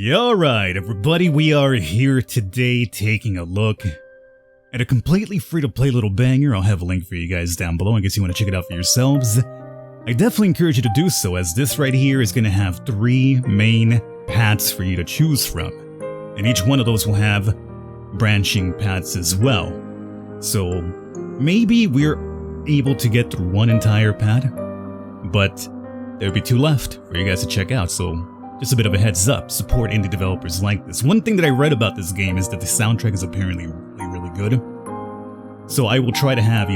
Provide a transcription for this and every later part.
Alright everybody, we are here today taking a look at a completely free-to-play little banger. I'll have a link for you guys down below in case you want to check it out for yourselves. I definitely encourage you to do so, as this right here is going to have 3 main paths for you to choose from. And each one of those will have branching paths as well. So maybe we're able to get through one entire path, but there'll be 2 left for you guys to check out, so just a bit of a heads up, support indie developers like this. One thing that I read about this game is that the soundtrack is apparently really good. So I will try to have,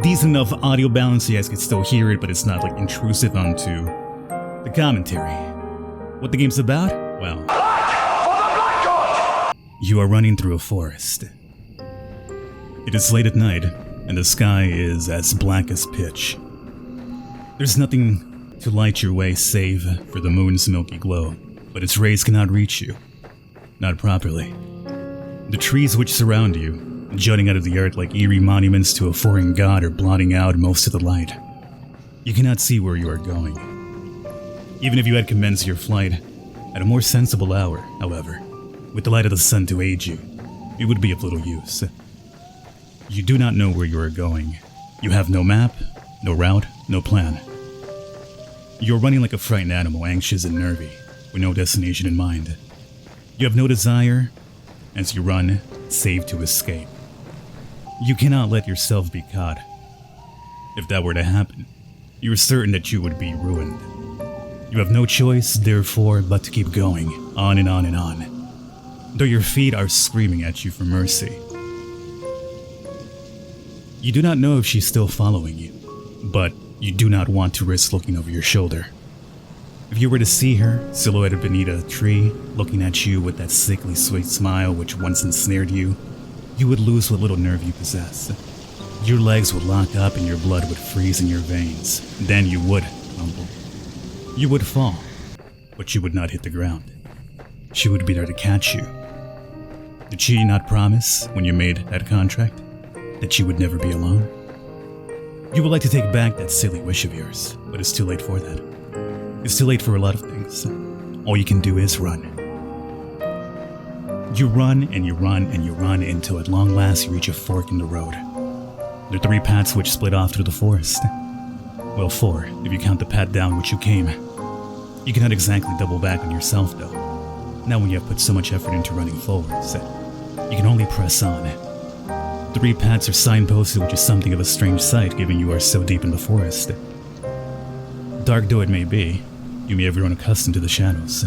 decent enough audio balance so you guys can still hear it, but it's not like intrusive onto the commentary. What the game's about? Well, you are running through a forest. It is late at night, and the sky is as black as pitch. There's nothing to light your way save for the moon's milky glow, but its rays cannot reach you. Not properly. The trees which surround you, jutting out of the earth like eerie monuments to a foreign god, are blotting out most of the light. You cannot see where you are going. Even if you had commenced your flight at a more sensible hour, however, with the light of the sun to aid you, it would be of little use. You do not know where you are going. You have no map, no route, no plan. You're running like a frightened animal, anxious and nervy, with no destination in mind. You have no desire, as you run, save to escape. You cannot let yourself be caught. If that were to happen, you are certain that you would be ruined. You have no choice, therefore, but to keep going, on and on and on, though your feet are screaming at you for mercy. You do not know if she's still following you, but you do not want to risk looking over your shoulder. If you were to see her, silhouetted beneath a tree, looking at you with that sickly sweet smile which once ensnared you, you would lose what little nerve you possess. Your legs would lock up and your blood would freeze in your veins. Then you would crumble. You would fall, but you would not hit the ground. She would be there to catch you. Did she not promise, when you made that contract, that she would never be alone? You would like to take back that silly wish of yours, but it's too late for that. It's too late for a lot of things. All you can do is run. You run and you run and you run until at long last you reach a fork in the road. There are 3 paths which split off through the forest. Well, 4, if you count the path down which you came. You cannot exactly double back on yourself, though. Not when you have put so much effort into running forwards. You can only press on. 3 paths are signposted, which is something of a strange sight given you are so deep in the forest. Dark though it may be, you may have grown accustomed to the shadows.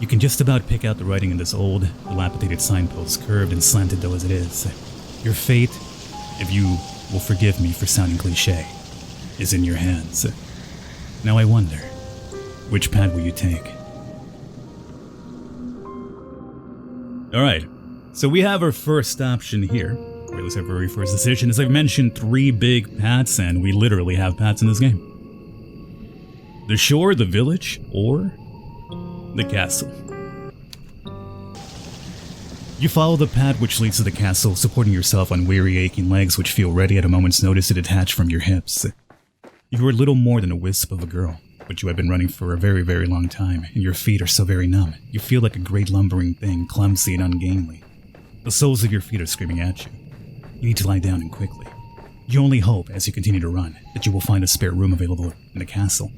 You can just about pick out the writing in this old, dilapidated signpost, curved and slanted though as it is. Your fate, if you will forgive me for sounding cliche, is in your hands. Now I wonder, which path will you take? Alright. So we have our first option here, or at least our very first decision. As I've mentioned, 3 big paths, and we literally have paths in this game. The shore, the village, or the castle. You follow the path which leads to the castle, supporting yourself on weary, aching legs which feel ready at a moment's notice to detach from your hips. You are little more than a wisp of a girl, but you have been running for a very, very long time, and your feet are so very numb. You feel like a great lumbering thing, clumsy and ungainly. The soles of your feet are screaming at you. You need to lie down and quickly. You only hope, as you continue to run, that you will find a spare room available in the castle.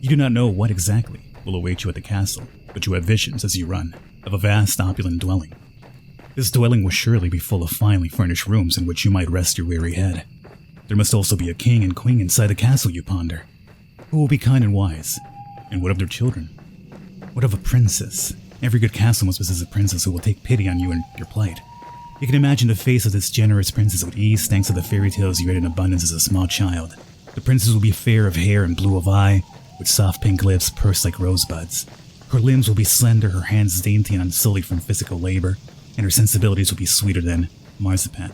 You do not know what exactly will await you at the castle, but you have visions as you run of a vast, opulent dwelling. This dwelling will surely be full of finely furnished rooms in which you might rest your weary head. There must also be a king and queen inside the castle, you ponder. Who will be kind and wise? And what of their children? What of a princess? Every good castle must possess a princess who will take pity on you and your plight. You can imagine the face of this generous princess with ease thanks to the fairy tales you read in abundance as a small child. The princess will be fair of hair and blue of eye, with soft pink lips pursed like rosebuds. Her limbs will be slender, her hands dainty and unsullied from physical labor, and her sensibilities will be sweeter than marzipan.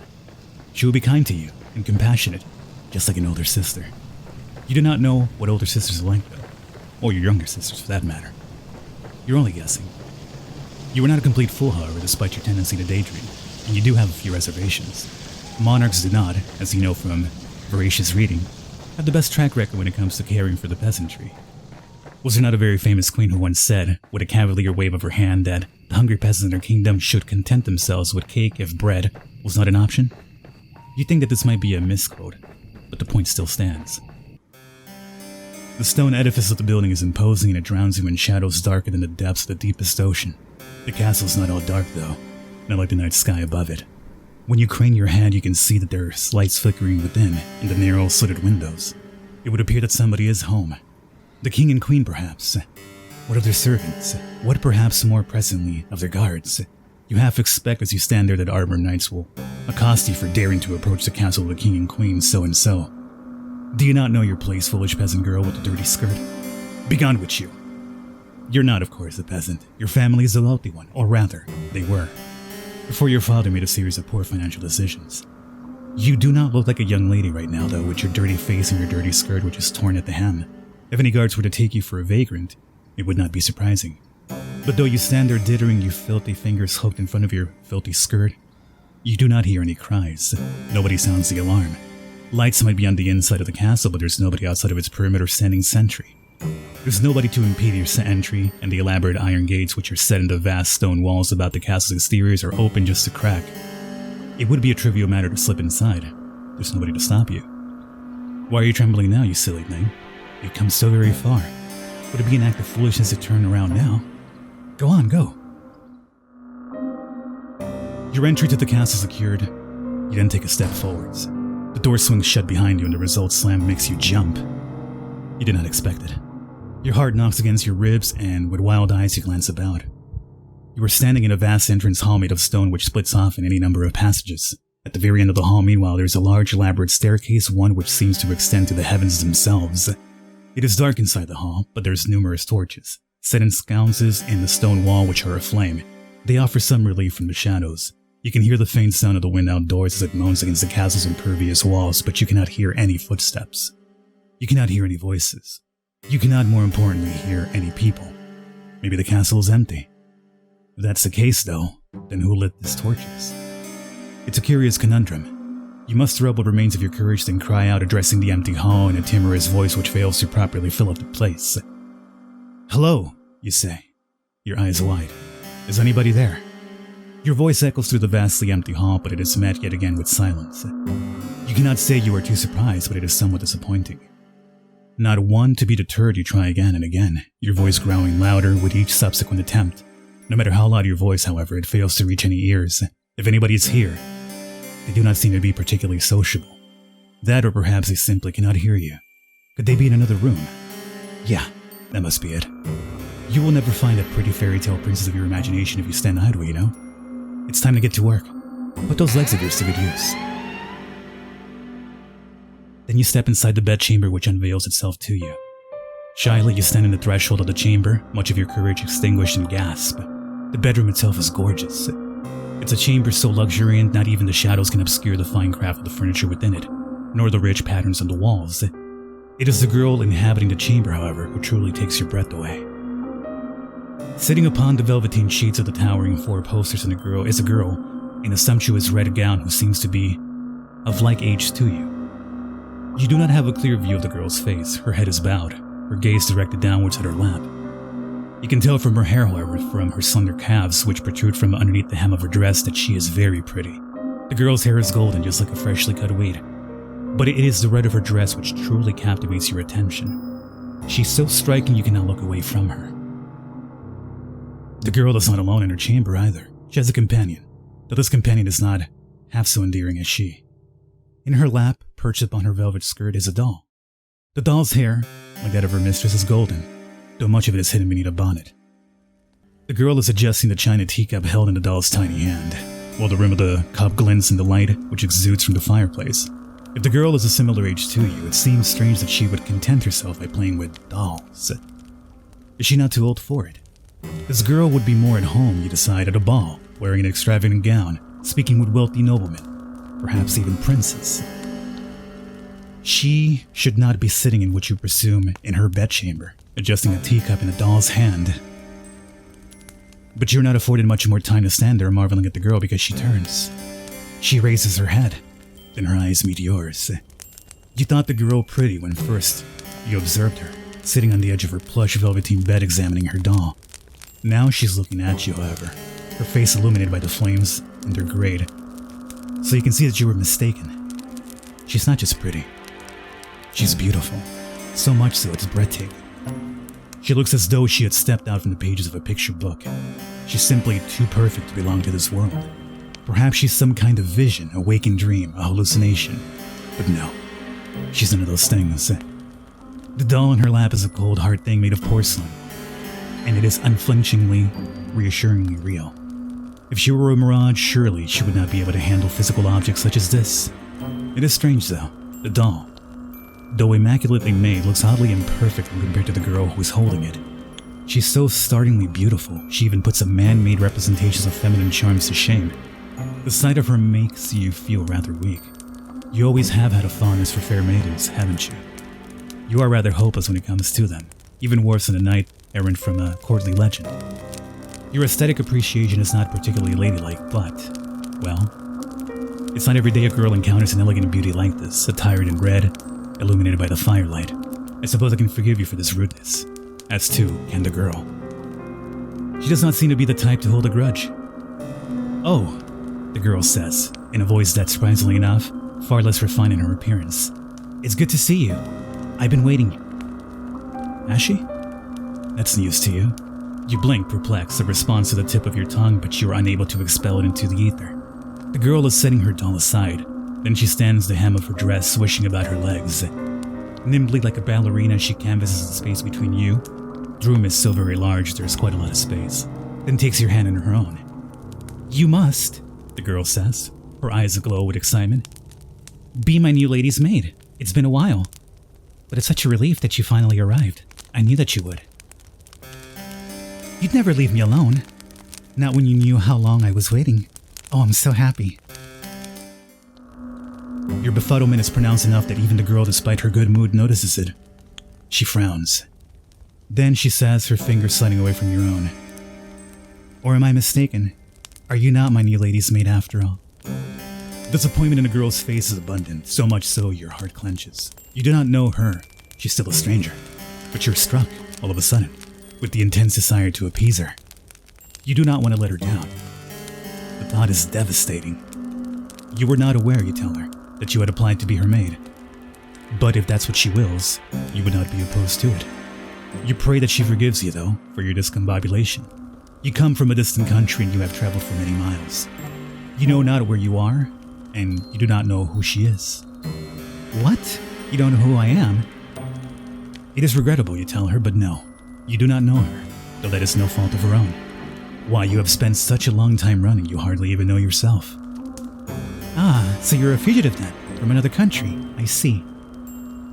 She will be kind to you and compassionate, just like an older sister. You do not know what older sisters are like, though, or your younger sisters for that matter. You're only guessing. You are not a complete fool, however, despite your tendency to daydream, and you do have a few reservations. Monarchs do not, as you know from voracious reading, have the best track record when it comes to caring for the peasantry. Was there not a very famous queen who once said, with a cavalier wave of her hand, that the hungry peasants in her kingdom should content themselves with cake if bread was not an option? You think that this might be a misquote, but the point still stands. The stone edifice of the building is imposing and it drowns you in shadows darker than the depths of the deepest ocean. The castle's not all dark though, not like the night sky above it. When you crane your head, you can see that there are lights flickering within in the narrow slitted windows. It would appear that somebody is home. The king and queen perhaps. What of their servants? What perhaps more presently of their guards? You half expect as you stand there that armored knights will accost you for daring to approach the castle of the king and queen so-and-so. Do you not know your place, foolish peasant girl with the dirty skirt? Begone with you! You're not, of course, a peasant. Your family is a wealthy one, or rather, they were. Before your father made a series of poor financial decisions. You do not look like a young lady right now, though, with your dirty face and your dirty skirt which is torn at the hem. If any guards were to take you for a vagrant, it would not be surprising. But though you stand there dithering, your filthy fingers hooked in front of your filthy skirt, you do not hear any cries. Nobody sounds the alarm. Lights might be on the inside of the castle, but there's nobody outside of its perimeter standing sentry. There's nobody to impede your entry, and the elaborate iron gates which are set in the vast stone walls about the castle's exteriors are open just a crack. It would be a trivial matter to slip inside. There's nobody to stop you. Why are you trembling now, you silly thing? You've come so very far. Would it be an act of foolishness to turn around now? Go on, go. Your entry to the castle secured, you then take a step forwards. The door swings shut behind you and the result slam makes you jump. You did not expect it. Your heart knocks against your ribs and with wild eyes you glance about. You are standing in a vast entrance hall made of stone which splits off in any number of passages. At the very end of the hall, meanwhile, there is a large elaborate staircase, one which seems to extend to the heavens themselves. It is dark inside the hall, but there's numerous torches, set in sconces in the stone wall which are aflame. They offer some relief from the shadows. You can hear the faint sound of the wind outdoors as it moans against the castle's impervious walls, but you cannot hear any footsteps. You cannot hear any voices. You cannot, more importantly, hear any people. Maybe the castle is empty. If that's the case, though, then who lit these torches? It's a curious conundrum. You muster up what remains of your courage, then cry out, addressing the empty hall in a timorous voice which fails to properly fill up the place. "Hello," you say, your eyes wide. "Is anybody there?" Your voice echoes through the vastly empty hall, but it is met yet again with silence. You cannot say you are too surprised, but it is somewhat disappointing. Not one to be deterred, you try again and again, your voice growling louder with each subsequent attempt. No matter how loud your voice, however, it fails to reach any ears. If anybody is here, they do not seem to be particularly sociable. That, or perhaps they simply cannot hear you. Could they be in another room? Yeah, that must be it. You will never find that pretty fairy tale princess of your imagination if you stand idle, you know? It's time to get to work. Put those legs of yours to good use. Then you step inside the bedchamber which unveils itself to you. Shyly, you stand in the threshold of the chamber, much of your courage extinguished and gasp. The bedroom itself is gorgeous. It's a chamber so luxuriant not even the shadows can obscure the fine craft of the furniture within it, nor the rich patterns on the walls. It is the girl inhabiting the chamber, however, who truly takes your breath away. Sitting upon the velveteen sheets of the towering four posters is a girl in a sumptuous red gown who seems to be of like age to you. You do not have a clear view of the girl's face. Her head is bowed, her gaze directed downwards at her lap. You can tell from her hair, however, from her slender calves which protrude from underneath the hem of her dress, that she is very pretty. The girl's hair is golden, just like a freshly cut weed. But it is the red of her dress which truly captivates your attention. She's so striking you cannot look away from her. The girl is not alone in her chamber either. She has a companion, though this companion is not half so endearing as she. In her lap, perched upon her velvet skirt, is a doll. The doll's hair, like that of her mistress, is golden, though much of it is hidden beneath a bonnet. The girl is adjusting the china teacup held in the doll's tiny hand, while the rim of the cup glints in the light which exudes from the fireplace. If the girl is a similar age to you, it seems strange that she would content herself by playing with dolls. Is she not too old for it? This girl would be more at home, you decide, at a ball, wearing an extravagant gown, speaking with wealthy noblemen, perhaps even princes. She should not be sitting in what you presume in her bedchamber, adjusting a teacup in a doll's hand. But you're not afforded much more time to stand there marveling at the girl because she turns. She raises her head, then her eyes meet yours. You thought the girl pretty when first you observed her. sitting on the edge of her plush velveteen bed examining her doll. Now she's looking at you, however, her face illuminated by the flames and their grade. So you can see that you were mistaken. She's not just pretty. She's beautiful. So much so it's breathtaking. She looks as though she had stepped out from the pages of a picture book. She's simply too perfect to belong to this world. Perhaps she's some kind of vision, a waking dream, a hallucination. But no, she's none of those things. The doll in her lap is a cold, hard thing made of porcelain, and it is unflinchingly, reassuringly real. If she were a mirage, surely she would not be able to handle physical objects such as this. It is strange though, the doll, though immaculately made, looks oddly imperfect when compared to the girl who is holding it. She's so startlingly beautiful, she even puts a man-made representations of feminine charms to shame. The sight of her makes you feel rather weak. You always have had a fondness for fair maidens, haven't you? You are rather hopeless when it comes to them, even worse than a knight errant from a courtly legend. Your aesthetic appreciation is not particularly ladylike, but, well, it's not every day a girl encounters an elegant beauty like this, attired in red, illuminated by the firelight. I suppose I can forgive you for this rudeness. As too can the girl. She does not seem to be the type to hold a grudge. "Oh," the girl says, in a voice that, surprisingly enough, far less refined in her appearance. "It's good to see you. I've been waiting." Has she? That's news to you. You blink, perplexed, a response to the tip of your tongue, but you are unable to expel it into the ether. The girl is setting her doll aside. Then she stands the hem of her dress, swishing about her legs. Nimbly like a ballerina, she canvasses the space between you. The room is so very large, there's quite a lot of space. Then takes your hand in her own. "You must," the girl says, her eyes aglow with excitement, "be my new lady's maid. It's been a while. But it's such a relief that you finally arrived. I knew that you would. You'd never leave me alone. Not when you knew how long I was waiting. Oh, I'm so happy." Your befuddlement is pronounced enough that even the girl, despite her good mood, notices it. She frowns. Then she says, her fingers sliding away from your own, "Or am I mistaken? Are you not my new lady's maid after all?" Disappointment in the girl's face is abundant, so much so your heart clenches. You do not know her. She's still a stranger. But you're struck, all of a sudden, with the intense desire to appease her. You do not want to let her down. The thought is devastating. You were not aware, you tell her, that you had applied to be her maid. But if that's what she wills, you would not be opposed to it. You pray that she forgives you, though, for your discombobulation. You come from a distant country and you have traveled for many miles. You know not where you are, and you do not know who she is. What? You don't know who I am? It is regrettable, you tell her, but no. You do not know her, though that is no fault of her own. Why, you have spent such a long time running, you hardly even know yourself. Ah, so you're a fugitive then, from another country, I see.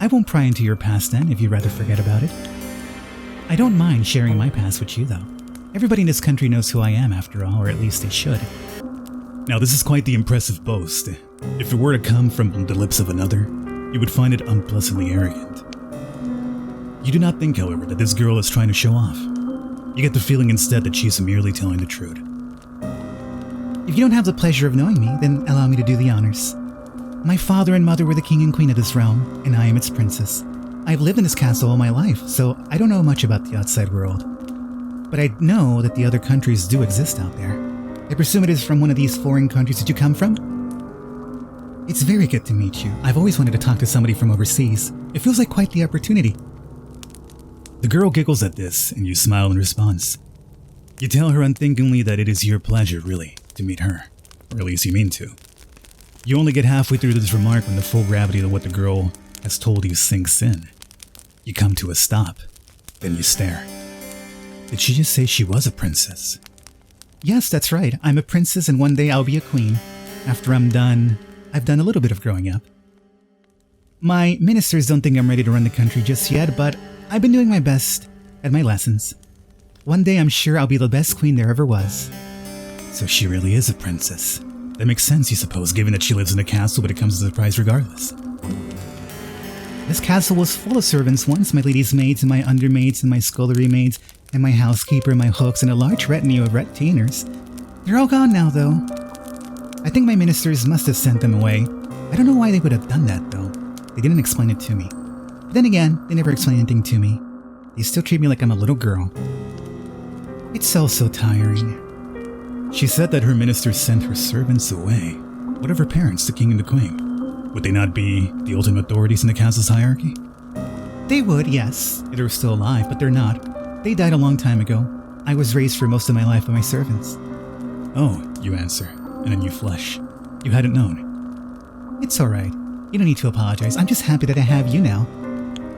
I won't pry into your past then, if you'd rather forget about it. I don't mind sharing my past with you, though. Everybody in this country knows who I am, after all, or at least they should. Now, this is quite the impressive boast. If it were to come from the lips of another, you would find it unpleasantly arrogant. You do not think, however, that this girl is trying to show off. You get the feeling instead that she is merely telling the truth. If you don't have the pleasure of knowing me, then allow me to do the honors. My father and mother were the king and queen of this realm, and I am its princess. I've lived in this castle all my life, so I don't know much about the outside world. But I know that the other countries do exist out there. I presume it is from one of these foreign countries that you come from? It's very good to meet you. I've always wanted to talk to somebody from overseas. It feels like quite the opportunity. The girl giggles at this, and you smile in response. You tell her unthinkingly that it is your pleasure, really, to meet her. Or at least you mean to. You only get halfway through this remark when the full gravity of what the girl has told you sinks in. You come to a stop. Then you stare. Did she just say she was a princess? Yes, that's right. I'm a princess and one day I'll be a queen. After I'm done, I've done a little bit of growing up. My ministers don't think I'm ready to run the country just yet, but I've been doing my best at my lessons. One day I'm sure I'll be the best queen there ever was. So she really is a princess. That makes sense, you suppose, given that she lives in a castle, but it comes as a surprise regardless. This castle was full of servants once, my lady's maids and my undermaids and my scullery maids and my housekeeper and my hooks and a large retinue of retainers. They're all gone now, though. I think my ministers must have sent them away. I don't know why they would have done that, though. They didn't explain it to me. But then again, they never explained anything to me. You still treat me like I'm a little girl. It's so tiring. She said that her minister sent her servants away. What of her parents, the king and the queen? Would they not be the ultimate authorities in the castle's hierarchy? They would, yes, if they were still alive, but they're not. They died a long time ago. I was raised for most of my life by my servants. Oh, you answer, and then you flush. You hadn't known. It's alright. You don't need to apologize. I'm just happy that I have you now.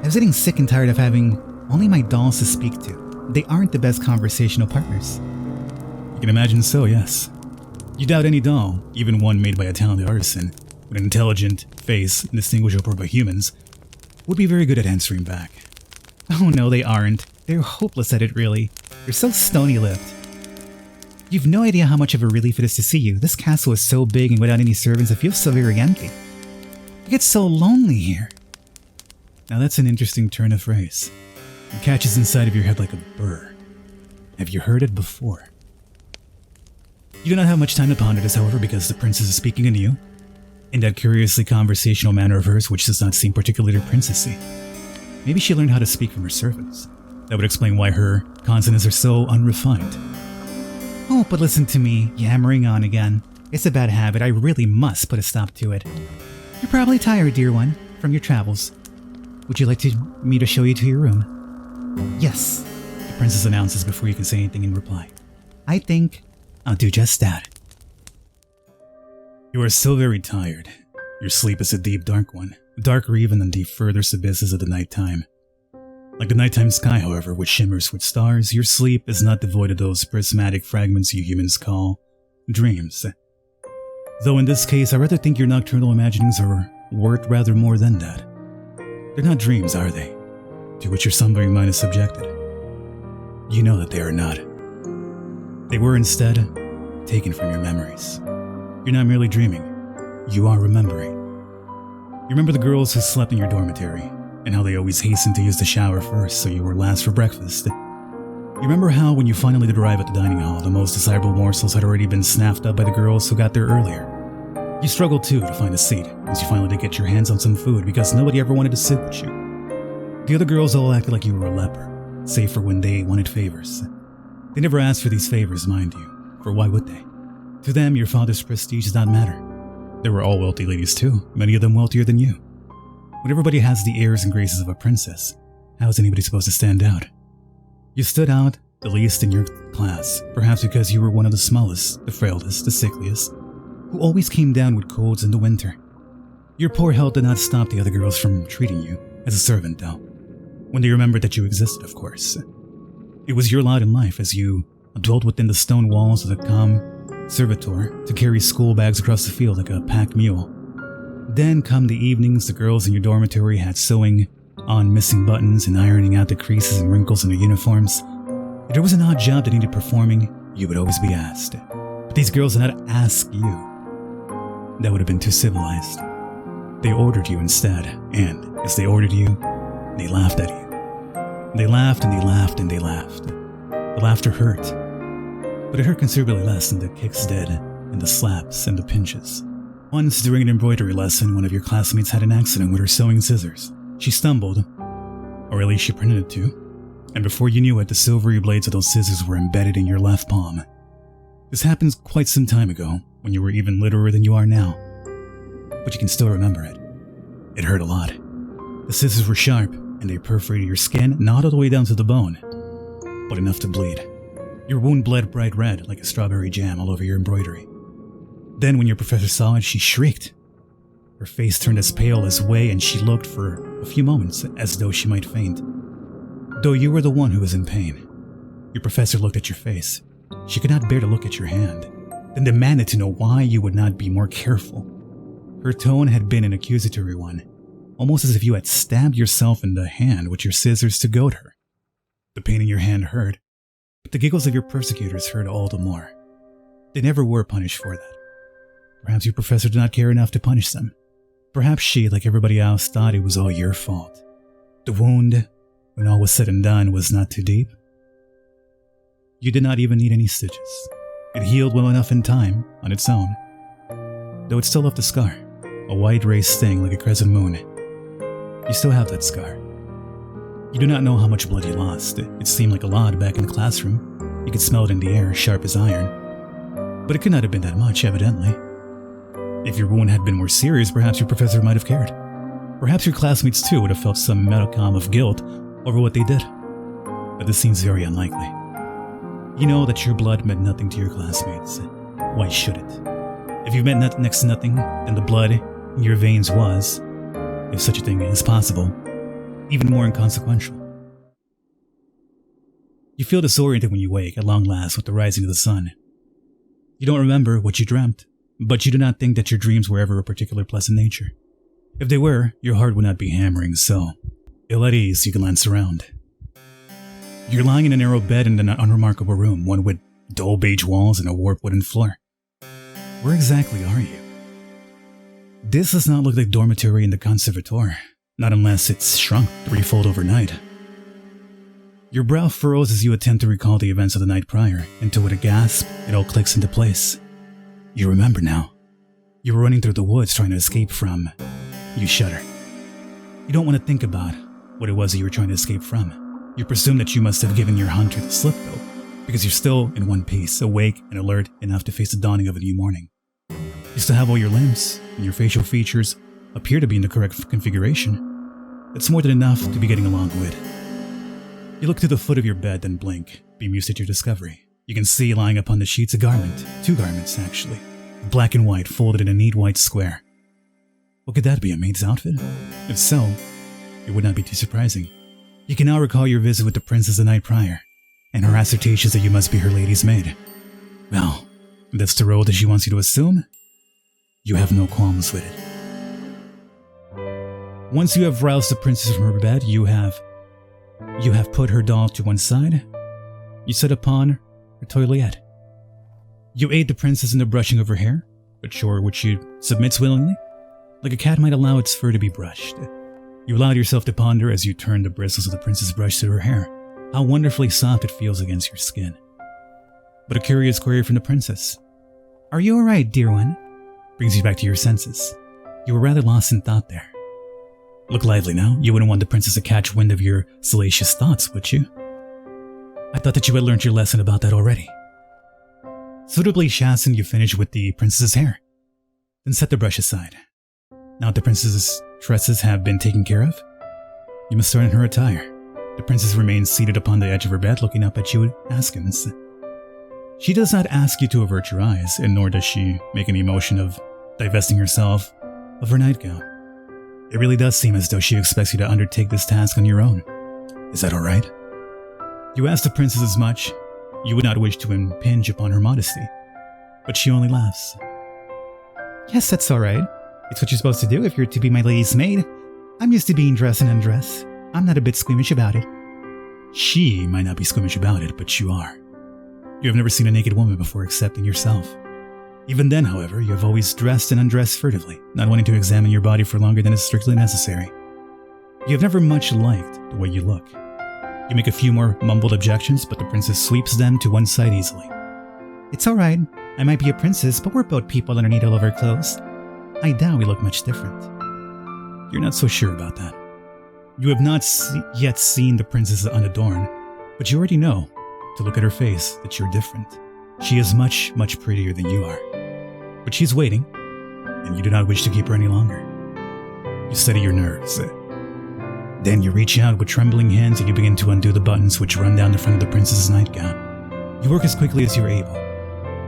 I was getting sick and tired of having only my dolls to speak to. They aren't the best conversational partners. You can imagine so, yes. You doubt any doll, even one made by a talented artisan, with an intelligent face indistinguishable by humans, would be very good at answering back. Oh no, they aren't. They're hopeless at it, really. They're so stony-lipped. You've no idea how much of a relief it is to see you. This castle is so big and without any servants, it feels so very empty. You get so lonely here. Now that's an interesting turn of phrase. It catches inside of your head like a burr. Have you heard it before? You do not have much time to ponder this, however, because the princess is speaking into you, in that curiously conversational manner of hers which does not seem particularly princessy. Maybe she learned how to speak from her servants. That would explain why her consonants are so unrefined. Oh, but listen to me, yammering on again. It's a bad habit, I really must put a stop to it. You're probably tired, dear one, from your travels. Would you like me to show you to your room? Yes, the princess announces before you can say anything in reply. I think I'll do just that. You are so very tired. Your sleep is a deep, dark one, darker even than the furthest abysses of the nighttime. Like the nighttime sky, however, which shimmers with stars, your sleep is not devoid of those prismatic fragments you humans call dreams. Though in this case, I rather think your nocturnal imaginings are worth rather more than that. They're not dreams, are they? To which your slumbering mind is subjected. You know that they are not. They were instead taken from your memories. You're not merely dreaming, you are remembering. You remember the girls who slept in your dormitory, and how they always hastened to use the shower first so you were last for breakfast. You remember how when you finally did arrive at the dining hall, the most desirable morsels had already been snapped up by the girls who got there earlier. You struggled too to find a seat, as you finally did get your hands on some food because nobody ever wanted to sit with you. The other girls all acted like you were a leper, save for when they wanted favors. They never asked for these favors, mind you, for why would they? To them, your father's prestige did not matter. They were all wealthy ladies too, many of them wealthier than you. When everybody has the airs and graces of a princess, how is anybody supposed to stand out? You stood out the least in your class, perhaps because you were one of the smallest, the frailest, the sickliest, who always came down with colds in the winter. Your poor health did not stop the other girls from treating you as a servant, though. When they remembered that you existed, of course. It was your lot in life as you dwelt within the stone walls of the conservatoire to carry school bags across the field like a packed mule. Then, come the evenings, the girls in your dormitory had sewing on missing buttons and ironing out the creases and wrinkles in their uniforms. If there was an odd job that needed performing, you would always be asked. But these girls did not ask you. That would have been too civilized. They ordered you instead, and as they ordered you, they laughed at you. They laughed and they laughed and they laughed. The laughter hurt, but it hurt considerably less than the kicks did, and the slaps and the pinches. Once, during an embroidery lesson, one of your classmates had an accident with her sewing scissors. She stumbled, or at least she pretended to, and before you knew it, the silvery blades of those scissors were embedded in your left palm. This happened quite some time ago, when you were even littler than you are now. But you can still remember it. It hurt a lot. The scissors were sharp, and they perforated your skin, not all the way down to the bone, but enough to bleed. Your wound bled bright red, like a strawberry jam all over your embroidery. Then when your professor saw it, she shrieked. Her face turned as pale as way, and she looked for a few moments as though she might faint. Though you were the one who was in pain. Your professor looked at your face. She could not bear to look at your hand, then demanded to know why you would not be more careful. Her tone had been an accusatory one, almost as if you had stabbed yourself in the hand with your scissors to goad her. The pain in your hand hurt, but the giggles of your persecutors hurt all the more. They never were punished for that. Perhaps your professor did not care enough to punish them. Perhaps she, like everybody else, thought it was all your fault. The wound, when all was said and done, was not too deep. You did not even need any stitches. It healed well enough in time, on its own. Though it still left a scar, a white raised sting like a crescent moon. You still have that scar. You do not know how much blood you lost. It seemed like a lot back in the classroom. You could smell it in the air, sharp as iron. But it could not have been that much, evidently. If your wound had been more serious, perhaps your professor might have cared. Perhaps your classmates too would have felt some modicum of guilt over what they did. But this seems very unlikely. You know that your blood meant nothing to your classmates. Why should it? If you meant next to nothing, then the blood in your veins was, if such a thing is possible, even more inconsequential. You feel disoriented when you wake at long last with the rising of the sun. You don't remember what you dreamt, but you do not think that your dreams were ever of a particular pleasant nature. If they were, your heart would not be hammering, so ill at ease you can glance around. You're lying in a narrow bed in an unremarkable room, one with dull beige walls and a warped wooden floor. Where exactly are you? This does not look like dormitory in the conservatoire, not unless it's shrunk threefold overnight. Your brow furrows as you attempt to recall the events of the night prior, until with a gasp, it all clicks into place. You remember now. You were running through the woods trying to escape from... You shudder. You don't want to think about what it was that you were trying to escape from. You presume that you must have given your hunter the slip though, because you're still in one piece, awake and alert enough to face the dawning of a new morning. You still have all your limbs, and your facial features appear to be in the correct configuration. It's more than enough to be getting along with. You look to the foot of your bed, then blink, bemused at your discovery. You can see lying upon the sheets a garment, 2 garments actually, black and white folded in a neat white square. What could that be, a maid's outfit? If so, it would not be too surprising. You can now recall your visit with the princess the night prior, and her assertions that you must be her lady's maid. Well, if that's the role that she wants you to assume, you have no qualms with it. Once you have roused the princess from her bed, you have put her doll to one side. You sit upon her toilette. You aid the princess in the brushing of her hair, a chore which she submits willingly, like a cat might allow its fur to be brushed. You allowed yourself to ponder as you turned the bristles of the princess' brush to her hair, how wonderfully soft it feels against your skin. But a curious query from the princess. "Are you alright, dear one?" brings you back to your senses. You were rather lost in thought there. Look lively now. You wouldn't want the princess to catch wind of your salacious thoughts, would you? I thought that you had learned your lesson about that already. Suitably chastened, you finish with the princess's hair. Then set the brush aside. Now that the princess's tresses have been taken care of, you must start in her attire. The princess remains seated upon the edge of her bed, looking up at you with askance. She does not ask you to avert your eyes, and nor does she make any motion of divesting herself of her nightgown. It really does seem as though she expects you to undertake this task on your own. Is that alright? You ask the princess as much. You would not wish to impinge upon her modesty, but she only laughs. "Yes, that's alright. It's what you're supposed to do if you're to be my lady's maid. I'm used to being dressed and undressed. I'm not a bit squeamish about it." She might not be squeamish about it, but you are. You have never seen a naked woman before except in yourself. Even then, however, you have always dressed and undressed furtively, not wanting to examine your body for longer than is strictly necessary. You have never much liked the way you look. You make a few more mumbled objections, but the princess sweeps them to one side easily. "It's alright. I might be a princess, but we're both people underneath all of our clothes. I doubt we look much different." You're not so sure about that. You have not yet seen the princess unadorned, but you already know, to look at her face, that you're different. She is much, much prettier than you are. But she's waiting, and you do not wish to keep her any longer. You steady your nerves. Then you reach out with trembling hands and you begin to undo the buttons which run down the front of the princess's nightgown. You work as quickly as you're able,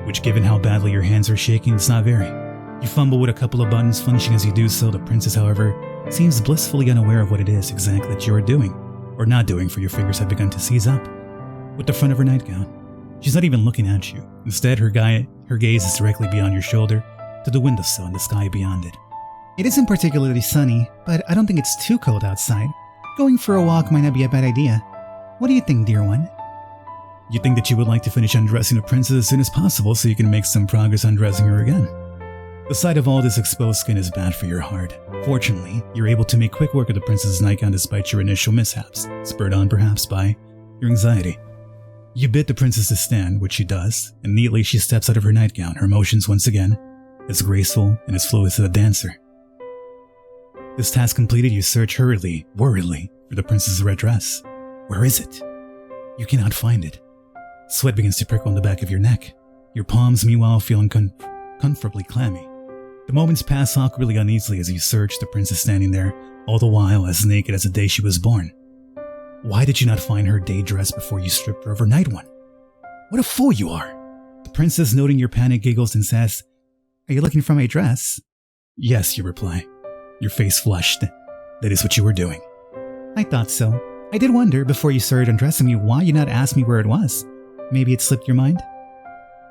which given how badly your hands are shaking, does not vary. You fumble with a couple of buttons, flinching as you do so. The princess, however, seems blissfully unaware of what it is exactly that you are doing, or not doing, for your fingers have begun to seize up with the front of her nightgown. She's not even looking at you. Instead, her gaze is directly beyond your shoulder, to the windowsill and the sky beyond it. "It isn't particularly sunny, but I don't think it's too cold outside. Going for a walk might not be a bad idea. What do you think, dear one?" You think that you would like to finish undressing the princess as soon as possible so you can make some progress undressing her again. The sight of all this exposed skin is bad for your heart. Fortunately, you're able to make quick work of the princess's nightgown despite your initial mishaps, spurred on perhaps by your anxiety. You bid the princess to stand, which she does, and neatly she steps out of her nightgown, her motions once again as graceful and as fluid as a dancer. This task completed, you search hurriedly, worriedly, for the princess's red dress. Where is it? You cannot find it. Sweat begins to prickle on the back of your neck. Your palms, meanwhile, feel uncomfortably clammy. The moments pass awkwardly uneasily as you search, the princess standing there, all the while as naked as the day she was born. Why did you not find her day dress before you stripped her of her night one? What a fool you are! The princess, noting your panic, giggles and says, "Are you looking for my dress?" "Yes," you reply. Your face flushed. That is what you were doing. "I thought so. I did wonder, before you started undressing me, why you not asked me where it was. Maybe it slipped your mind?"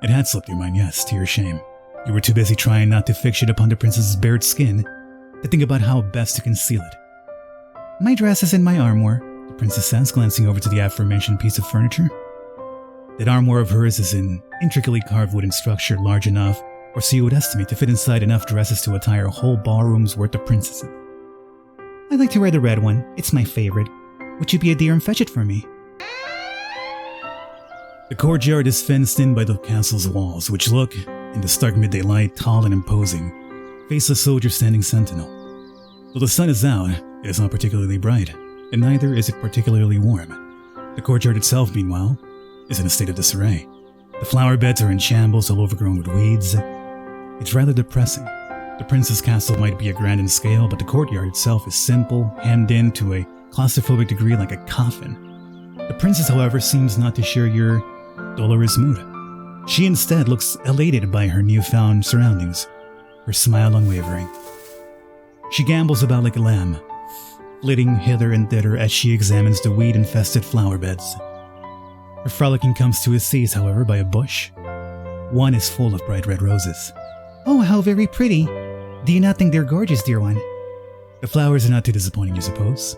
It had slipped your mind, yes, to your shame. You were too busy trying not to fixate upon the princess's bared skin to think about how best to conceal it. "My dress is in my armoire," the princess says, glancing over to the aforementioned piece of furniture. That armoire of hers is an intricately carved wooden structure large enough, or so you would estimate, to fit inside enough dresses to attire a whole ballroom's worth of princesses. "I'd like to wear the red one. It's my favorite. Would you be a dear and fetch it for me?" The courtyard is fenced in by the castle's walls, which look, in the stark midday light, tall and imposing, faceless soldiers standing sentinel. Though the sun is out, it is not particularly bright, and neither is it particularly warm. The courtyard itself, meanwhile, is in a state of disarray. The flower beds are in shambles, all overgrown with weeds. It's rather depressing. The prince's castle might be a grand in scale, but the courtyard itself is simple, hemmed in to a claustrophobic degree like a coffin. The princess, however, seems not to share your dolorous mood. She instead looks elated by her newfound surroundings, her smile unwavering. She gambols about like a lamb, flitting hither and thither as she examines the weed-infested flower beds. Her frolicking comes to a cease, however, by a bush. One is full of bright red roses. "Oh, how very pretty! Do you not think they're gorgeous, dear one?" The flowers are not too disappointing, you suppose.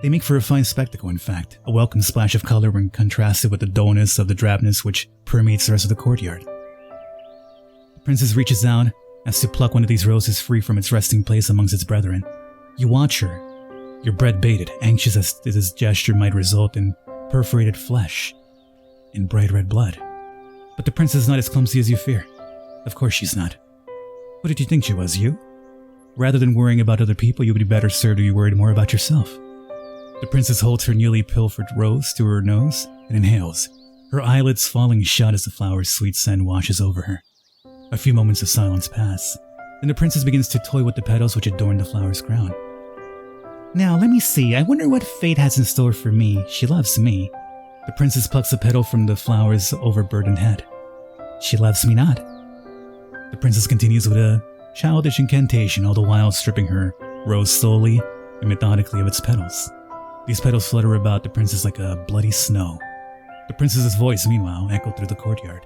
They make for a fine spectacle, in fact, a welcome splash of color when contrasted with the dullness of the drabness which permeates the rest of the courtyard. The princess reaches out as to pluck one of these roses free from its resting place amongst its brethren. You watch her, your breath bated, anxious as this gesture might result in perforated flesh, in bright red blood. But the princess is not as clumsy as you fear. Of course she's not. What did you think she was, you? Rather than worrying about other people, you would be better served if you worried more about yourself. The princess holds her newly pilfered rose to her nose and inhales, her eyelids falling shut as the flower's sweet scent washes over her. A few moments of silence pass, then the princess begins to toy with the petals which adorn the flower's crown. "Now, let me see. I wonder what fate has in store for me. She loves me." The princess plucks a petal from the flower's overburdened head. "She loves me not." The princess continues with a childish incantation, all the while stripping her rose slowly and methodically of its petals. These petals flutter about the princess like a bloody snow. The princess's voice, meanwhile, echoed through the courtyard,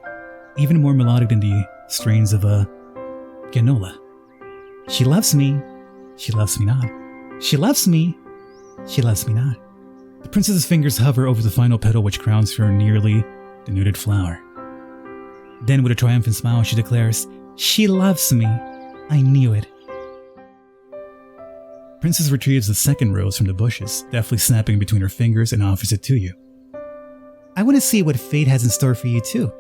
even more melodic than the strains of a pianola. "She loves me. She loves me not. She loves me. She loves me not." The princess's fingers hover over the final petal which crowns her nearly denuded flower. Then, with a triumphant smile, she declares, "She loves me. I knew it." Princess retrieves the second rose from the bushes, deftly snapping between her fingers, and offers it to you. "I want to see what fate has in store for you too."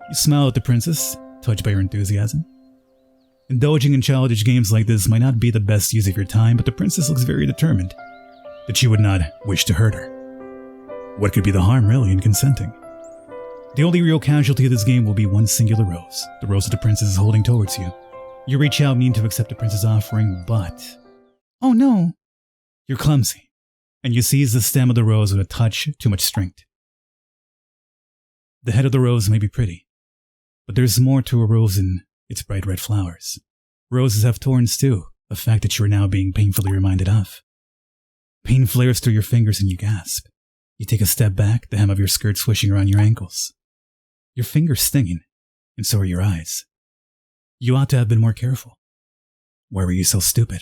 You smile at the princess, touched by her enthusiasm. Indulging in childish games like this might not be the best use of your time, but the princess looks very determined that you would not wish to hurt her. What could be the harm, really, in consenting? The only real casualty of this game will be one singular rose, the rose that the princess is holding towards you. You reach out, meaning to accept the princess' offering, but... "Oh no!" You're clumsy, and you seize the stem of the rose with a touch too much strength. The head of the rose may be pretty, but there's more to a rose than its bright red flowers. Roses have thorns too, a fact that you are now being painfully reminded of. Pain flares through your fingers and you gasp. You take a step back, the hem of your skirt swishing around your ankles. Your fingers stinging, and so are your eyes. You ought to have been more careful. Why were you so stupid?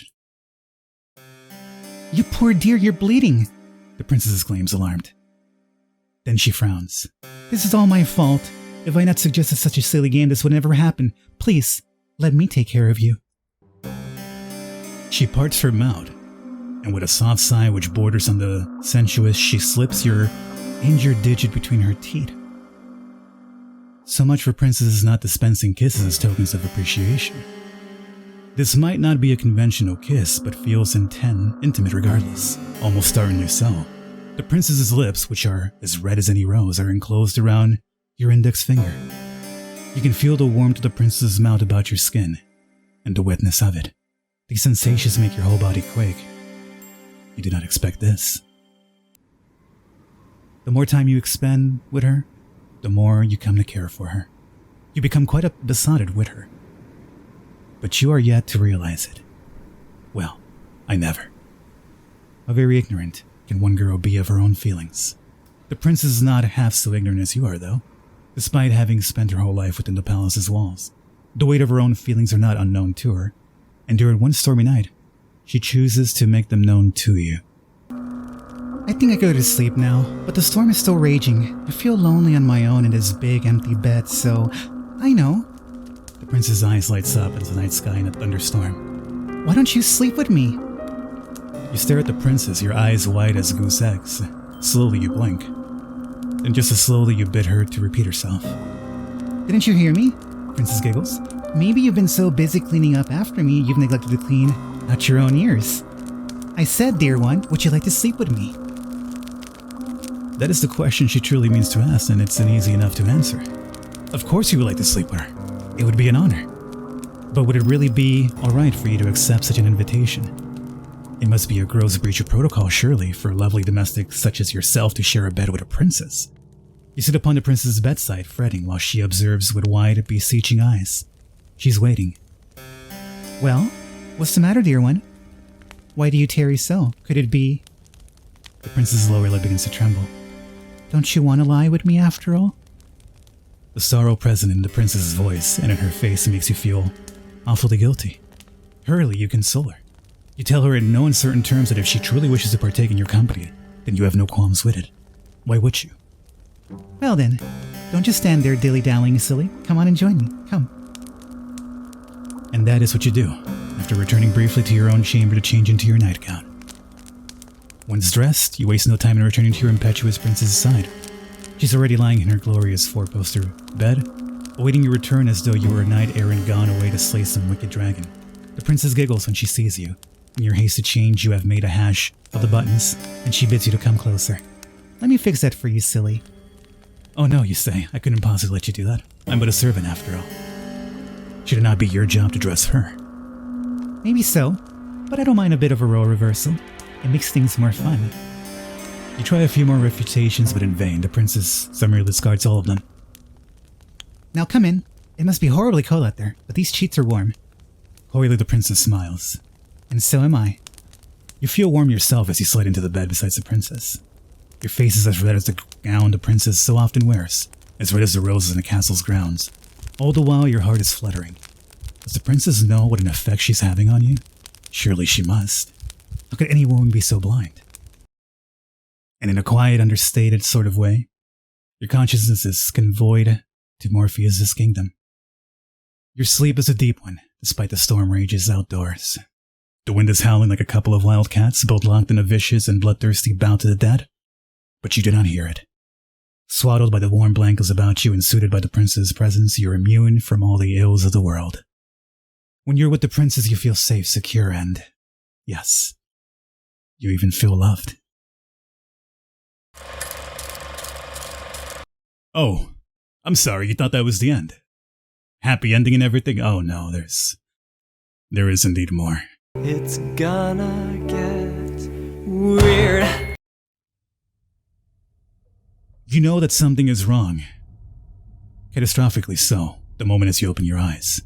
"You poor dear, you're bleeding," the princess exclaims, alarmed. Then she frowns. "This is all my fault. If I had not suggested such a silly game, this would never happen. Please, let me take care of you." She parts her mouth, and with a soft sigh which borders on the sensuous, she slips your injured digit between her teeth. So much for princesses not dispensing kisses as tokens of appreciation. This might not be a conventional kiss, but feels intimate regardless, almost starting your cell. The princess's lips, which are as red as any rose, are enclosed around your index finger. You can feel the warmth of the princess's mouth about your skin, and the wetness of it. These sensations make your whole body quake. You did not expect this. The more time you spend with her, the more you come to care for her. You become quite besotted with her. But you are yet to realize it. Well, I never. How very ignorant can one girl be of her own feelings? The princess is not half so ignorant as you are, though, despite having spent her whole life within the palace's walls. The weight of her own feelings are not unknown to her, and during one stormy night, she chooses to make them known to you. I think I go to sleep now, but the storm is still raging. I feel lonely on my own in this big empty bed, so I know. The princess's eyes lights up into the night sky in a thunderstorm. Why don't you sleep with me? You stare at the princess, your eyes wide as goose eggs. Slowly you blink. Then just as slowly you bid her to repeat herself. Didn't you hear me? Princess giggles. Maybe you've been so busy cleaning up after me, you've neglected to clean out your own ears. I said, dear one, would you like to sleep with me? That is the question she truly means to ask, and it's an easy enough to answer. Of course you would like to sleep with her. It would be an honor. But would it really be alright for you to accept such an invitation? It must be a gross breach of protocol, surely, for a lovely domestic such as yourself to share a bed with a princess. You sit upon the princess's bedside, fretting while she observes with wide, beseeching eyes. She's waiting. Well, what's the matter, dear one? Why do you tarry so? Could it be... The princess's lower lip begins to tremble. Don't you want to lie with me after all? The sorrow present in the princess's voice and in her face makes you feel awfully guilty. Hurriedly, you console her. You tell her in no uncertain terms that if she truly wishes to partake in your company, then you have no qualms with it. Why would you? Well then, don't just stand there dilly-dallying, silly. Come on and join me. Come. And that is what you do, after returning briefly to your own chamber to change into your nightgown. Once dressed, you waste no time in returning to your impetuous princess's side. She's already lying in her glorious four-poster bed, awaiting your return as though you were a knight-errant gone away to slay some wicked dragon. The princess giggles when she sees you. In your hasted change, you have made a hash of the buttons, and she bids you to come closer. Let me fix that for you, silly. Oh no, you say. I couldn't possibly let you do that. I'm but a servant after all. Should it not be your job to dress her? Maybe so, but I don't mind a bit of a role reversal. It makes things more fun. You try a few more refutations, but in vain. The princess summarily discards all of them. Now come in. It must be horribly cold out there, but these sheets are warm. Coyly, the princess smiles. And so am I. You feel warm yourself as you slide into the bed beside the princess. Your face is as red as the gown the princess so often wears, as red as the roses in the castle's grounds. All the while, your heart is fluttering. Does the princess know what an effect she's having on you? Surely she must. How could any woman be so blind? And in a quiet, understated sort of way, your consciousness is convoyed to Morpheus's kingdom. Your sleep is a deep one, despite the storm rages outdoors. The wind is howling like a couple of wild cats, both locked in a vicious and bloodthirsty bout to the dead. But you do not hear it. Swaddled by the warm blankets about you and suited by the princess's presence, you're immune from all the ills of the world. When you're with the princess, you feel safe, secure, and, yes, you even feel loved. Oh, I'm sorry, you thought that was the end. Happy ending and everything? Oh no, there is indeed more. It's gonna get weird. You know that something is wrong. Catastrophically so, the moment as you open your eyes.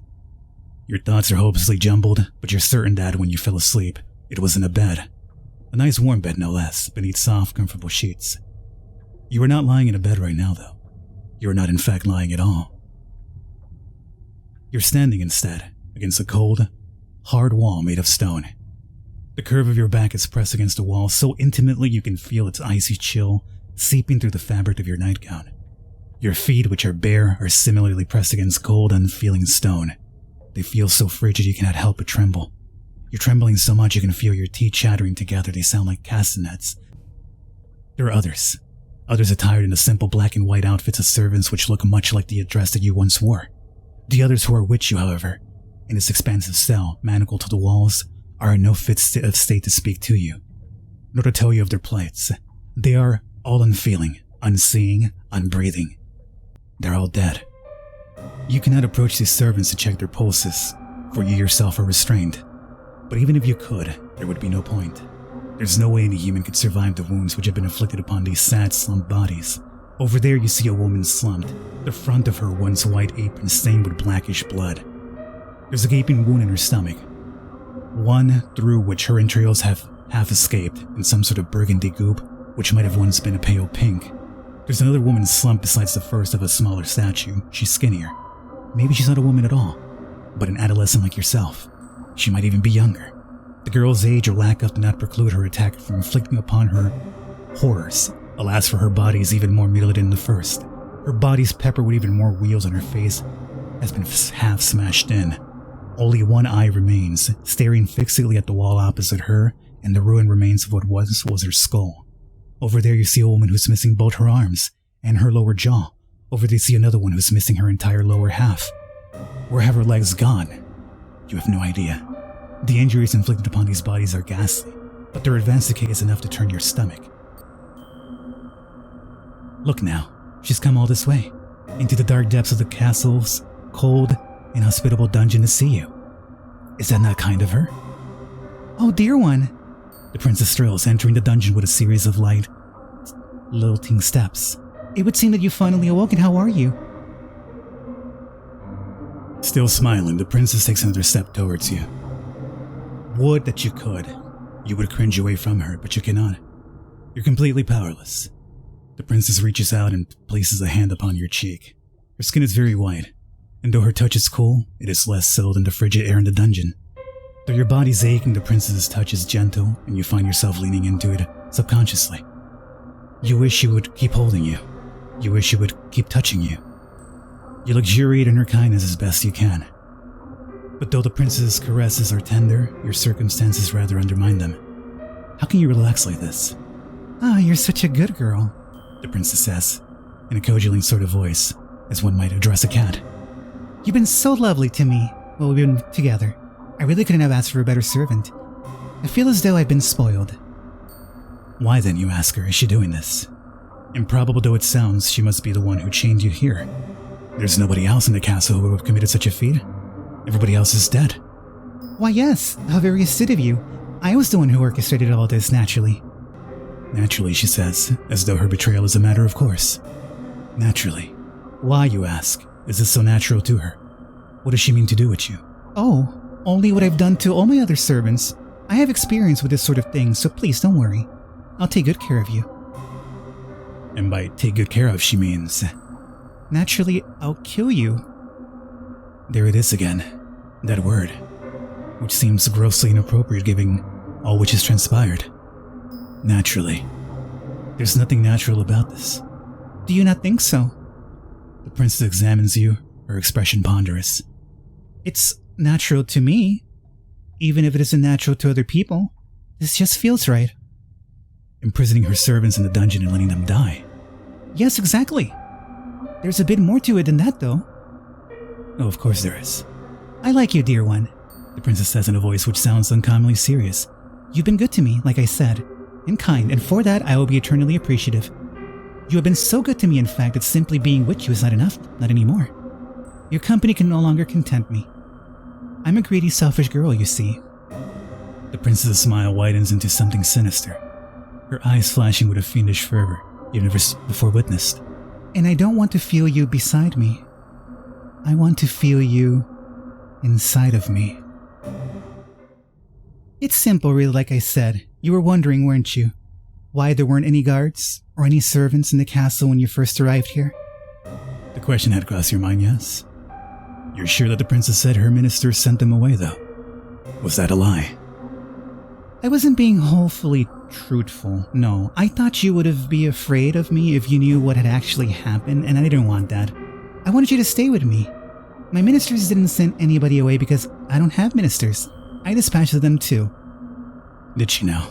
Your thoughts are hopelessly jumbled, but you're certain that when you fell asleep, it was in a bed. A nice warm bed, no less, beneath soft, comfortable sheets. You are not lying in a bed right now, though. You are not in fact lying at all. You're standing instead, against a cold, hard wall made of stone. The curve of your back is pressed against the wall so intimately you can feel its icy chill seeping through the fabric of your nightgown. Your feet, which are bare, are similarly pressed against cold, unfeeling stone. They feel so frigid you cannot help but tremble. You're trembling so much you can feel your teeth chattering together. They sound like castanets. There are others attired in the simple black and white outfits of servants which look much like the dress that you once wore. The others who are with you, however, in this expansive cell, manacled to the walls, are in no fit state to speak to you, nor to tell you of their plights. They are all unfeeling, unseeing, unbreathing. They're all dead. You cannot approach these servants to check their pulses, for you yourself are restrained. But even if you could, there would be no point. There's no way any human could survive the wounds which have been inflicted upon these sad, slumped bodies. Over there you see a woman slumped, the front of her once white apron stained with blackish blood. There's a gaping wound in her stomach, one through which her entrails have half escaped in some sort of burgundy goop, which might have once been a pale pink. There's another woman slumped besides the first of a smaller statue. She's skinnier. Maybe she's not a woman at all, but an adolescent like yourself. She might even be younger. The girl's age or lack of do not preclude her attack from inflicting upon her horrors. Alas, for her body is even more mutilated than the first. Her body's peppered with even more wheals, and her face has been half smashed in. Only one eye remains, staring fixedly at the wall opposite her, and the ruined remains of what once was her skull. Over there you see a woman who's missing both her arms and her lower jaw. Over there you see another one who's missing her entire lower half. Where have her legs gone? You have no idea. The injuries inflicted upon these bodies are ghastly, but their advanced decay is enough to turn your stomach. Look now, she's come all this way, into the dark depths of the castle's cold, inhospitable dungeon to see you. Is that not kind of her? Oh, dear one. The princess thrills, entering the dungeon with a series of light, lilting steps. It would seem that you've finally awoken. How are you? Still smiling, the princess takes another step towards you. Would that you could. You would cringe away from her, but you cannot. You're completely powerless. The princess reaches out and places a hand upon your cheek. Her skin is very white, and though her touch is cool, it is less so than the frigid air in the dungeon. Though your body's aching, the princess's touch is gentle, and you find yourself leaning into it subconsciously. You wish she would keep holding you. You wish she would keep touching you. You luxuriate in her kindness as best you can. But though the princess's caresses are tender, your circumstances rather undermine them. How can you relax like this? Ah, you're such a good girl, the princess says, in a cajoling sort of voice, as one might address a cat. You've been so lovely to me while we've been together. I really couldn't have asked for a better servant. I feel as though I've been spoiled. Why then, you ask her, is she doing this? Improbable though it sounds, she must be the one who chained you here. There's nobody else in the castle who would have committed such a feat. Everybody else is dead. Why yes, how very astute of you. I was the one who orchestrated all this, naturally. Naturally, she says, as though her betrayal is a matter of course. Naturally. Why, you ask? Is this so natural to her? What does she mean to do with you? Oh, only what I've done to all my other servants. I have experience with this sort of thing, so please don't worry. I'll take good care of you. And by take good care of, she means... Naturally, I'll kill you. There it is again. That word. Which seems grossly inappropriate given all which has transpired. Naturally. There's nothing natural about this. Do you not think so? The princess examines you, her expression ponderous. It's natural to me. Even if it isn't natural to other people. This just feels right. Imprisoning her servants in the dungeon and letting them die. Yes, exactly. There's a bit more to it than that, though. Oh, of course there is. I like you, dear one, the princess says in a voice which sounds uncommonly serious. You've been good to me, like I said, and kind, and for that I will be eternally appreciative. You have been so good to me, in fact, that simply being with you is not enough, not anymore. Your company can no longer content me. I'm a greedy, selfish girl, you see. The princess's smile widens into something sinister, her eyes flashing with a fiendish fervor you've never before witnessed. And I don't want to feel you beside me. I want to feel you inside of me. It's simple, really, like I said. You were wondering, weren't you? Why there weren't any guards or any servants in the castle when you first arrived here? The question had crossed your mind, yes? You're sure that the princess said her ministers sent them away, though? Was that a lie? I wasn't being wholly truthful, no. I thought you would be afraid of me if you knew what had actually happened, and I didn't want that. I wanted you to stay with me. My ministers didn't send anybody away because I don't have ministers. I dispatched them too. Did she now?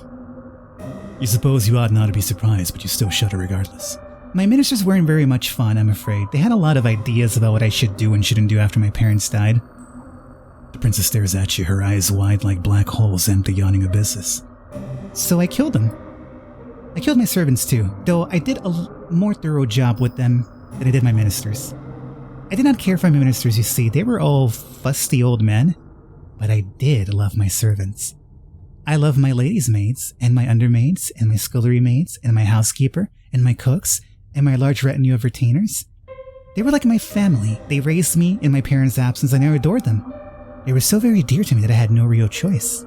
You suppose you ought not to be surprised, but you still shudder regardless. My ministers weren't very much fun, I'm afraid. They had a lot of ideas about what I should do and shouldn't do after my parents died. The princess stares at you, her eyes wide like black holes empty yawning abysses. So I killed them. I killed my servants too, though I did a more thorough job with them than I did my ministers. I did not care for my ministers, you see. They were all fusty old men. But I did love my servants. I love my ladies' maids, and my undermaids, and my scullery maids, and my housekeeper, and my cooks, and my large retinue of retainers. They were like my family. They raised me in my parents' absence, and I adored them. They were so very dear to me that I had no real choice.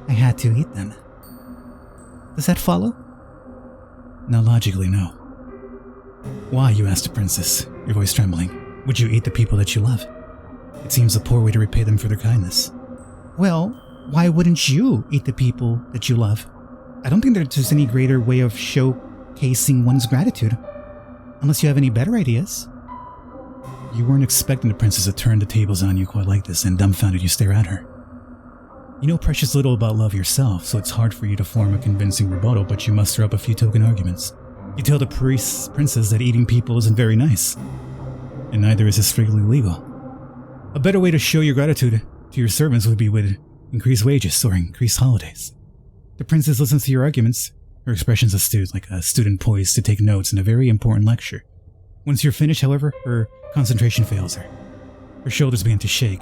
I had to eat them. Does that follow? Now logically, no. Why, you asked the princess, your voice trembling, would you eat the people that you love? It seems a poor way to repay them for their kindness. Well, why wouldn't you eat the people that you love? I don't think there's any greater way of showcasing one's gratitude. Unless you have any better ideas. You weren't expecting the princess to turn the tables on you quite like this, and dumbfounded you stare at her. You know precious little about love yourself, so it's hard for you to form a convincing rebuttal, but you muster up a few token arguments. You tell the princess that eating people isn't very nice, and neither is it strictly legal. A better way to show your gratitude to your servants would be with increased wages or increased holidays. The princess listens to your arguments, her expressions astute like a student poised to take notes in a very important lecture. Once you're finished, however, her concentration fails her. Her shoulders begin to shake,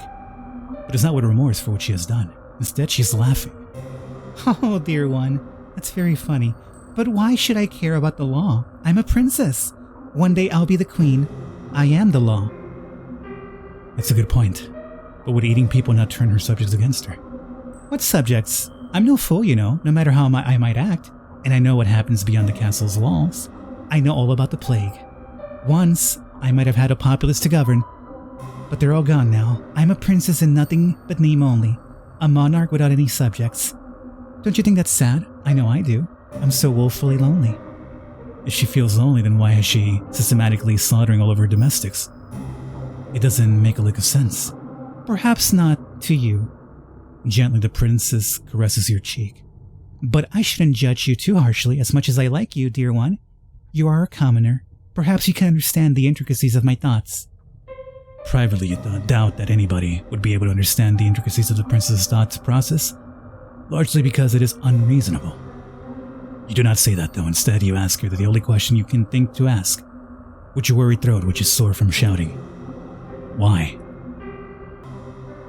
but it's not with remorse for what she has done. Instead, she's laughing. Oh, dear one, that's very funny. But why should I care about the law? I'm a princess. One day I'll be the queen. I am the law. That's a good point. But would eating people not turn her subjects against her? What subjects? I'm no fool, you know, no matter how I might act. And I know what happens beyond the castle's walls. I know all about the plague. Once, I might have had a populace to govern. But they're all gone now. I'm a princess in nothing but name only. A monarch without any subjects. Don't you think that's sad? I know I do. I'm so woefully lonely. If she feels lonely, then why is she systematically slaughtering all of her domestics? It doesn't make a lick of sense. Perhaps not to you. Gently, the princess caresses your cheek. But I shouldn't judge you too harshly, as much as I like you, dear one. You are a commoner. Perhaps you can understand the intricacies of my thoughts. Privately, you doubt that anybody would be able to understand the intricacies of the princess's thoughts process, largely because it is unreasonable. You do not say that, though. Instead, you ask her the only question you can think to ask, with your worried throat, which is sore from shouting. Why?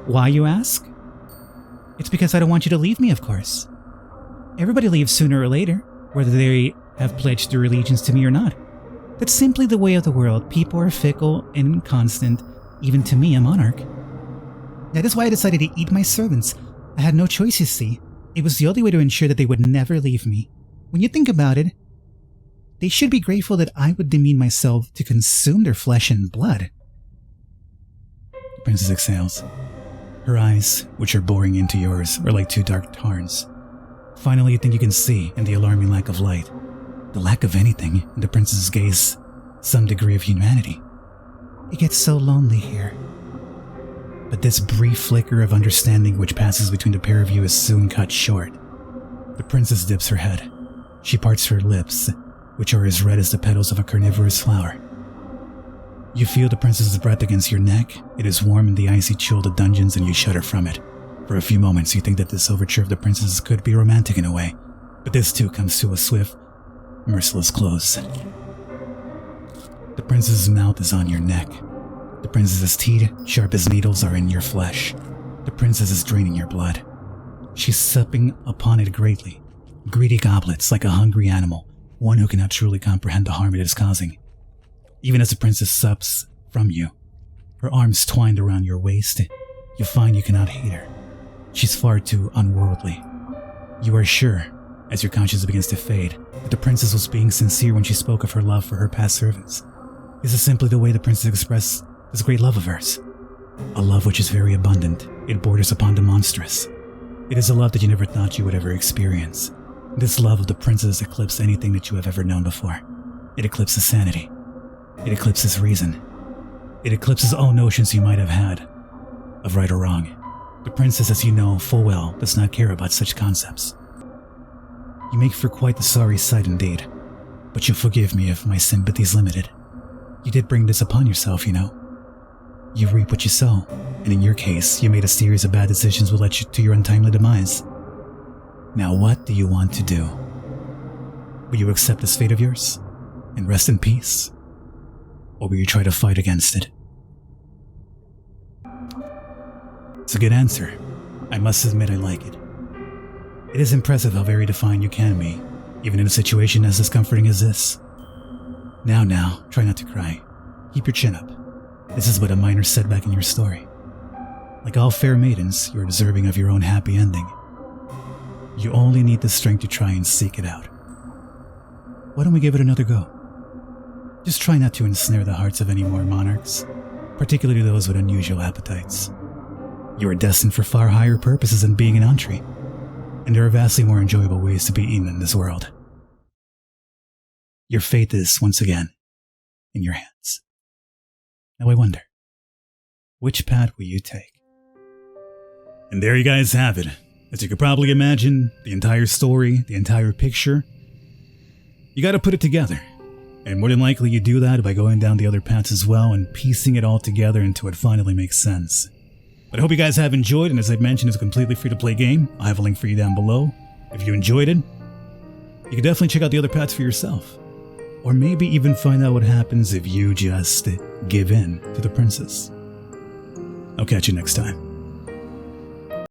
Why, you ask? It's because I don't want you to leave me, of course. Everybody leaves sooner or later, whether they have pledged their allegiance to me or not. That's simply the way of the world. People are fickle and inconstant, even to me, a monarch. That is why I decided to eat my servants. I had no choice, you see. It was the only way to ensure that they would never leave me. When you think about it, they should be grateful that I would demean myself to consume their flesh and blood. The princess exhales. Her eyes, which are boring into yours, are like two dark tarns. Finally, you think you can see, in the alarming lack of light, the lack of anything in the princess's gaze, some degree of humanity. It gets so lonely here. But this brief flicker of understanding which passes between the pair of you is soon cut short. The princess dips her head. She parts her lips, which are as red as the petals of a carnivorous flower. You feel the princess's breath against your neck. It is warm in the icy chill of the dungeons, and you shudder from it. For a few moments, you think that this overture of the princess's could be romantic in a way, but this too comes to a swift, merciless close. The princess's mouth is on your neck. The princess's teeth, sharp as needles, are in your flesh. The princess is draining your blood. She's supping upon it greatly. Greedy goblets, like a hungry animal, one who cannot truly comprehend the harm it is causing. Even as the princess sups from you, her arms twined around your waist, you find you cannot hate her. She's far too unworldly. You are sure, as your conscience begins to fade, that the princess was being sincere when she spoke of her love for her past servants. This is simply the way the princess expressed this great love of hers. A love which is very abundant. It borders upon the monstrous. It is a love that you never thought you would ever experience. This love of the princess eclipses anything that you have ever known before. It eclipses sanity. It eclipses reason. It eclipses all notions you might have had of right or wrong. The princess, as you know full well, does not care about such concepts. You make for quite the sorry sight indeed, but you'll forgive me if my sympathy's limited. You did bring this upon yourself, you know. You reap what you sow, and in your case, you made a series of bad decisions that led you to your untimely demise. Now what do you want to do? Will you accept this fate of yours and rest in peace? Or will you try to fight against it? It's a good answer. I must admit I like it. It is impressive how very defiant you can be, even in a situation as discomforting as this. Now, try not to cry. Keep your chin up. This is but a minor setback in your story. Like all fair maidens, you are deserving of your own happy ending. You only need the strength to try and seek it out. Why don't we give it another go? Just try not to ensnare the hearts of any more monarchs, particularly those with unusual appetites. You are destined for far higher purposes than being an entree, and there are vastly more enjoyable ways to be eaten in this world. Your fate is, once again, in your hands. Now I wonder, which path will you take? And there you guys have it. As you could probably imagine, the entire story, the entire picture, you gotta put it together. And more than likely you do that by going down the other paths as well and piecing it all together until it finally makes sense. But I hope you guys have enjoyed, and as I mentioned, it's a completely free-to-play game. I'll have a link for you down below. If you enjoyed it, you can definitely check out the other paths for yourself. Or maybe even find out what happens if you just give in to the princess. I'll catch you next time.